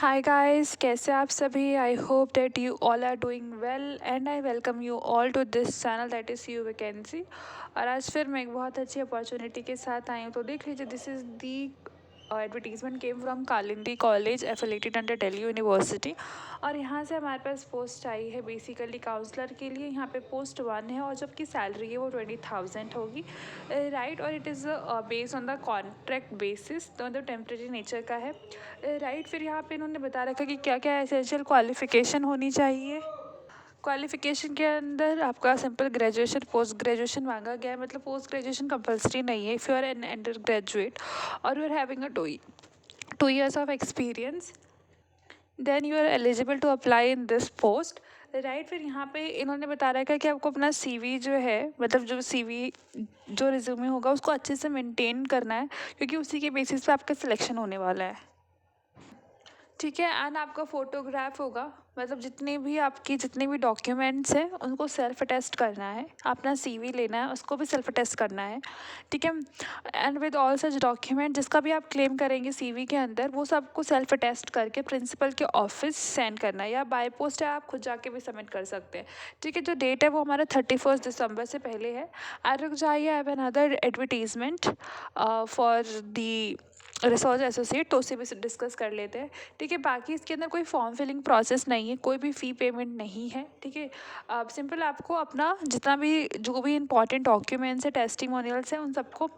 Hi guys, कैसे आप सभी। I hope that you all are doing well and I welcome you all to this channel that is U vacancy. और आज फिर मैं एक बहुत अच्छी अपॉर्चुनिटी के साथ आई हूँ। तो देख लीजिए, this is the advertisement came from Kalindi college affiliated under Delhi university. और यहाँ से हमारे पास पोस्ट आई है बेसिकली काउंसलर के लिए। यहाँ पे पोस्ट 1 है और जबकि सैलरी है वो 20,000 होगी, राइट। और it is based on the contract basis, तो मतलब टेम्प्रेरी नेचर का है, राइट। फिर यहाँ पे इन्होंने बता रखा कि क्या क्या एसेंशियल क्वालिफ़िकेशन होनी चाहिए। क्वालिफ़िकेशन के अंदर आपका सिंपल ग्रेजुएशन, पोस्ट ग्रेजुएशन मांगा गया है। मतलब पोस्ट ग्रेजुएशन कंपलसरी नहीं है if you are an undergraduate और you are having a 2 years of experience, then you are eligible to apply in this post, right. फिर यहाँ पे इन्होंने बता रखा है कि आपको अपना सीवी जो है, मतलब जो सीवी जो रिज्यूमे होगा उसको अच्छे से मेंटेन करना है, क्योंकि उसी के बेसिस पे आपका सिलेक्शन होने वाला है, ठीक है। एंड आपका फ़ोटोग्राफ होगा, मतलब जितने भी डॉक्यूमेंट्स हैं उनको सेल्फ अटेस्ट करना है। अपना सीवी लेना है, उसको भी सेल्फ अटेस्ट करना है, ठीक है। And with all such document जिसका भी आप क्लेम करेंगे सीवी के अंदर, वो सबको सेल्फ अटेस्ट करके प्रिंसिपल के ऑफिस सेंड करना है, या बाय पोस्ट है, आप खुद जाके भी सबमिट कर सकते हैं, ठीक है। जो डेट है वो हमारा 31 दिसंबर से पहले है। एंड रुक जाइए, I have another advertisement for the research associate, तो उससे भी डिस्कस कर लेते हैं, ठीक है। बाकी इसके अंदर कोई फॉर्म फिलिंग प्रोसेस नहीं है, कोई भी फ़ी पेमेंट नहीं है, ठीक है। सिंपल आपको अपना जितना भी जो भी इंपॉर्टेंट डॉक्यूमेंट्स है, टेस्टिमोनियल्स हैं, उन सबको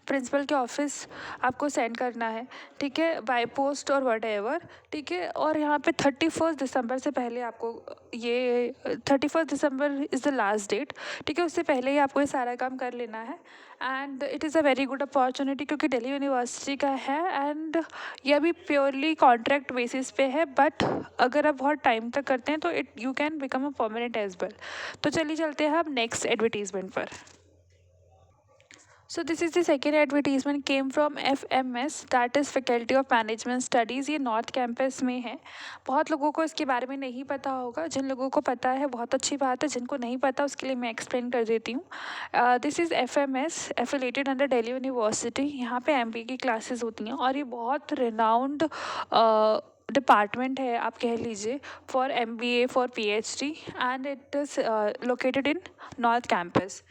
प्रिंसिपल के ऑफिस आपको सेंड करना है, ठीक है, बाय पोस्ट और वट, ठीक है। और यहाँ पे 31 दिसंबर से पहले आपको ये 31 दिसंबर इज़ द लास्ट डेट, ठीक है। उससे पहले ही आपको ये सारा काम कर लेना है। And it is a very good opportunity, क्योंकि दिल्ली यूनिवर्सिटी का है एंड यह भी प्योरली कॉन्ट्रैक्ट बेसिस पे है, बट अगर आप बहुत टाइम तक करते हैं तो you can become a permanent as well. तो चलिए चलते हैं अब नेक्स्ट एडवर्टीजमेंट पर। So this is the second advertisement came from FMS, that is faculty of management studies. ये नॉर्थ कैंपस में है। बहुत लोगों को इसके बारे में नहीं पता होगा, जिन लोगों को पता है बहुत अच्छी बात है, जिनको नहीं पता उसके लिए मैं एक्सप्लेन कर देती हूँ। This is FMS affiliated under Delhi university. यहाँ पे MBA की क्लासेस होती हैं और ये बहुत रिनाउंड डिपार्टमेंट है, आप कह लीजिए, for MBA for PhD, and it is located in north campus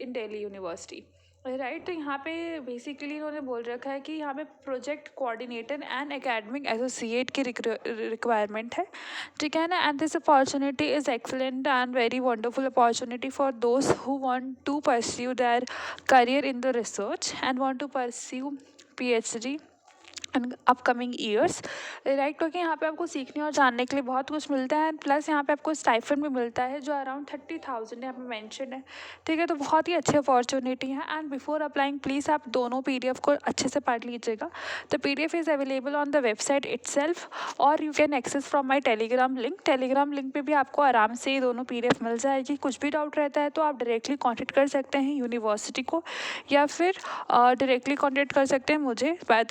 in Delhi university, right. तो यहाँ पे बेसिकली इन्होंने बोल रखा है कि यहाँ पे project coordinator and academic associate की रिक्वायरमेंट है, ठीक है ना। And this opportunity is excellent and very wonderful opportunity for those who want to pursue their career in the research and want to pursue PhD in upcoming years, right. क्योंकि यहाँ पे आपको सीखने और जानने के लिए बहुत कुछ मिलता है, एंड प्लस यहाँ पे आपको स्टाइफंड भी मिलता है जो अराउंड 30,000 यहाँ पे मेंशन है, ठीक है। तो बहुत ही अच्छी अपॉर्चुनिटी है। एंड बिफोर अप्लाइंग प्लीज़ आप दोनों PDF को अच्छे से पढ़ लीजिएगा। The PDF is available on the website itself, और you can access from my Telegram link पे भी आपको आराम से ये दोनों PDF मिल जाएगी। कुछ भी डाउट रहता है तो आप डायरेक्टली कॉन्टेक्ट कर सकते हैं यूनिवर्सिटी को, या फिर डायरेक्टली कॉन्टेक्ट कर सकते हैं मुझे बाय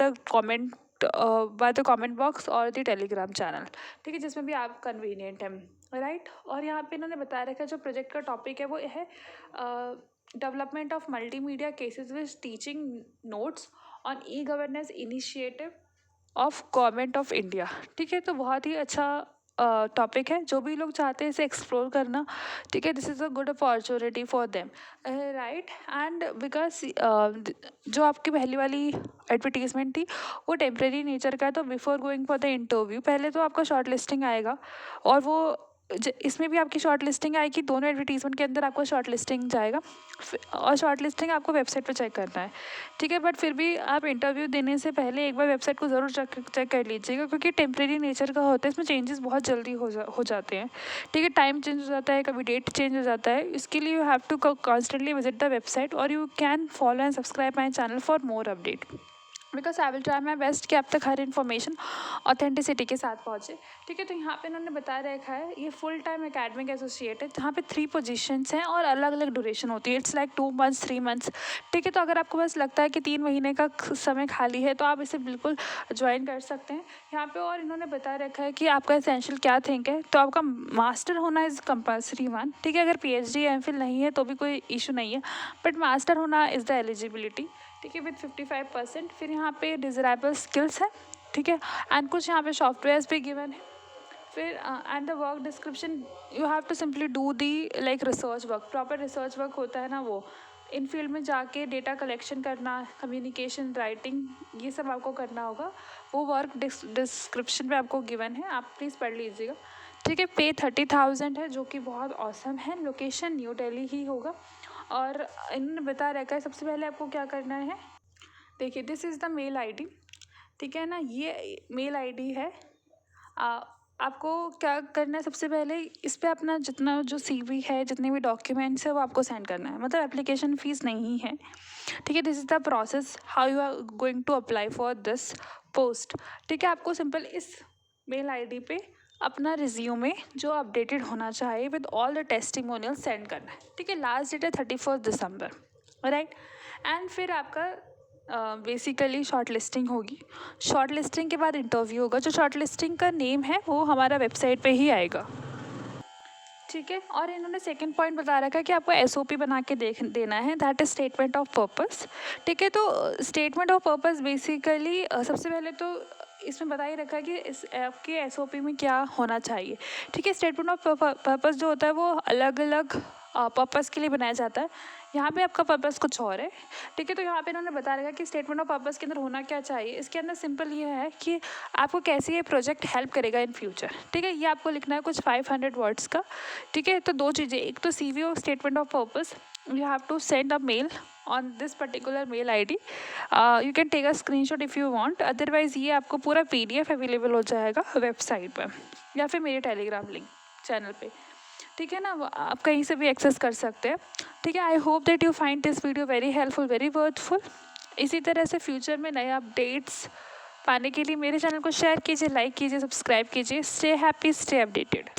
द कमेंट बॉक्स और द टेलीग्राम चैनल, ठीक है, जिसमें भी आप कन्वीनियंट हैं, राइट। और यहाँ पे इन्होंने बताया रखा है जो प्रोजेक्ट का टॉपिक है वो है development of multimedia cases with teaching notes on e governance initiative of government of India, ठीक है। तो बहुत ही अच्छा टॉपिक है, जो भी लोग चाहते हैं इसे एक्सप्लोर करना, ठीक है। This is a good opportunity for them, right. And because जो आपकी पहली वाली एडवर्टीजमेंट थी वो टेम्प्रेरी नेचर का है, तो before going for the interview पहले तो आपका शॉर्ट लिस्टिंग आएगा, और वो इसमें भी आपकी शॉर्ट लिस्टिंग आएगी। दोनों एडवर्टीजमेंट के अंदर आपको शॉर्ट लिस्टिंग जाएगा, और शॉर्ट लिस्टिंग आपको वेबसाइट पर चेक करना है, ठीक है। बट फिर भी आप इंटरव्यू देने से पहले एक बार वेबसाइट को ज़रूर चेक कर लीजिएगा, क्योंकि टेम्प्रेरी नेचर का होता है, इसमें चेंजेस बहुत जल्दी हो जाते हैं, ठीक है। टाइम चेंज हो जाता है, कभी डेट चेंज हो जाता है, इसके लिए you have to constantly visit the website, और you can follow and subscribe my channel for more update, because I will try my best कि आप तक हर इन्फॉर्मेशन ऑथेंटिसिटी के साथ पहुँचे, ठीक है। तो यहाँ पे इन्होंने बता रखा है ये फुल टाइम एकेडमिक एसोसिएट है, जहाँ पे 3 पोजीशंस हैं और अलग अलग ड्यूरेशन होती है। इट्स लाइक 2 मंथ्स 3 मंथ्स, ठीक है। तो अगर आपको बस लगता है कि 3 महीने का समय खाली है तो आप इसे बिल्कुल ज्वाइन कर सकते हैं यहाँ पे। और इन्होंने बता रखा है कि आपका एसेंशियल क्या थिंक है, तो आपका मास्टर होना इज़ कंपल्सरी वन, ठीक है। अगर PhD MPhil नहीं है तो भी कोई इशू नहीं है, बट मास्टर होना इज़ द एलिजिबिलिटी, ठीक है, विद 55%। फिर यहाँ पे डिज़राइबल स्किल्स है, ठीक है। एंड कुछ यहाँ पे सॉफ्टवेयर्स भी गिवन है। फिर and the work description you have to simply do the like research work, proper research work होता है ना, वो इन फील्ड में जाके डेटा कलेक्शन करना, कम्युनिकेशन, राइटिंग, ये सब आपको करना होगा। वो वर्क डिस्क्रिप्शन पे आपको गिवन है, आप प्लीज़ पढ़ लीजिएगा। ठीक है। पे 30,000 है, जो कि बहुत औसम है। लोकेशन न्यू दिल्ली ही होगा। और इन्होंने बता रखा है सबसे पहले आपको क्या करना है। देखिए, this is the mail ID, ठीक है ना, ये मेल आईडी है। आपको क्या करना है, सबसे पहले इस पर अपना जितना जो सीवी है, जितने भी डॉक्यूमेंट्स है, वो आपको सेंड करना है। मतलब एप्लीकेशन फ़ीस नहीं है, ठीक है। This is the process how you are going to apply for this post, ठीक है। आपको सिंपल इस मेल आईडी पे अपना रिज्यूमे जो अपडेटेड होना चाहिए with all the testimonial send करना है, ठीक है। लास्ट डेट है 31 दिसंबर, राइट। एंड फिर आपका बेसिकली शॉर्ट लिस्टिंग होगी। शॉर्ट लिस्टिंग के बाद इंटरव्यू होगा। जो शॉर्ट लिस्टिंग का नेम है वो हमारा वेबसाइट पे ही आएगा, ठीक है। और इन्होंने सेकंड पॉइंट बता रखा है कि आपको एसओपी बना के देना है, that is statement of purpose, ठीक है। तो स्टेटमेंट ऑफ पर्पस बेसिकली सबसे पहले तो इसमें बता ही रखा है कि इस आपके एसओपी में क्या होना चाहिए, ठीक है। स्टेटमेंट ऑफ पर्पस जो होता है वो अलग अलग पर्पस के लिए बनाया जाता है। यहाँ पे आपका पर्पस कुछ और है, ठीक है। तो यहाँ पे इन्होंने बता रखा कि स्टेटमेंट ऑफ पर्पस के अंदर होना क्या चाहिए। इसके अंदर सिंपल ये है कि आपको कैसे ये प्रोजेक्ट हेल्प करेगा इन फ्यूचर, ठीक है। ये आपको लिखना है कुछ 500 वर्ड्स का, ठीक है। तो दो चीज़ें, एक तो सीवी और statement of purpose, you have to send a mail on this particular mail ID. You can take a screenshot if you want, otherwise ये आपको पूरा पीडीएफ अवेलेबल हो जाएगा वेबसाइट पर या फिर मेरे टेलीग्राम लिंक चैनल पे, ठीक है ना। आप कहीं से भी एक्सेस कर सकते हैं, ठीक है। आई hope that you find this video very helpful, very worthful. इसी तरह से फ्यूचर में नए अपडेट्स पाने के लिए मेरे चैनल को शेयर कीजिए, लाइक कीजिए, सब्सक्राइब कीजिए। Stay happy, stay updated.